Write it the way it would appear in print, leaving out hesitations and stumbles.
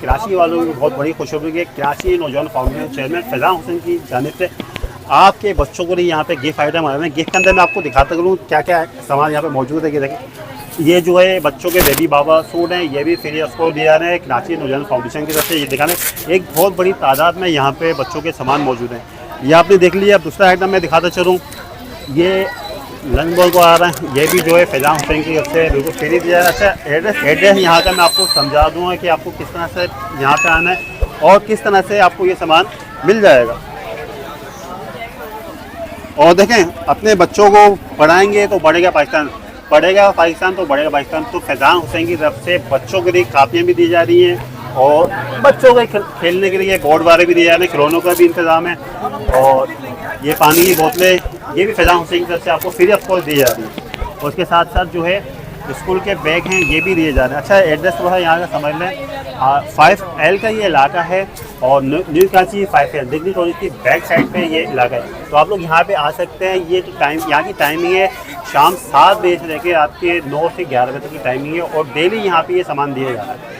कराची वालों की बहुत बड़ी खुशखबरी है। कराची नौजवान फाउंडेशन चेयरमैन फैज़ान हुसैन की जानिब से आपके बच्चों को लिए यहाँ पे गिफ्ट आइटम आए हैं। गिफ्ट के अंदर मैं आपको दिखाता करूँ क्या क्या सामान यहाँ पे मौजूद है। कि देखें, ये जो है बच्चों के बेबी बाबा सूट हैं, ये भी फ्री ऑफ कॉस्ट दिया रहे हैं कराची नौजवान फाउंडेशन की तरफ से। ये दिखाने एक बहुत बड़ी तादाद में यहाँ पे बच्चों के सामान मौजूद हैं। ये आपने देख लिया। दूसरा आइटम मैं दिखाता चलूँ, ये लंच बॉल को आ रहा है, ये भी जो है फैज़ान हुसैन की तरफ से बिल्कुल फ्री दिया है। अच्छा, एड्रेस यहाँ का मैं आपको समझा दूँगा कि आपको किस तरह से यहाँ पे आना है और किस तरह से आपको ये सामान मिल जाएगा। और देखें, अपने बच्चों को पढ़ाएंगे तो बढ़ेगा पाकिस्तान, पढ़ेगा पाकिस्तान तो बढ़ेगा पाकिस्तान। तो फैज़ान हुसैन की तरफ से बच्चों के लिए कापियाँ भी दी जा रही हैं और बच्चों के खेलने के लिए बोर्ड वाले भी दिए जा रहे हैं, खिलौनों का भी इंतज़ाम है। और ये पानी की बोतलें ये भी फैज़ान हुसैन की तरफ से आपको फ्री ऑफ कॉस्ट दी जा रही है। और उसके साथ साथ जो है स्कूल के बैग हैं, ये भी दिए जा रहे हैं। अच्छा, एड्रेस थोड़ा यहाँ का समझ लें। 5L का ये इलाका है और new Karachi 5L Delhi college की बैक साइड पे ये इलाका है। तो आप लोग यहाँ पे आ सकते हैं। ये टाइम यहाँ की टाइमिंग है शाम 7 बजे से लेकर आपके 9 से 11 बजे तक की टाइमिंग है और डेली यहाँ पे ये सामान दिया जा रहा है।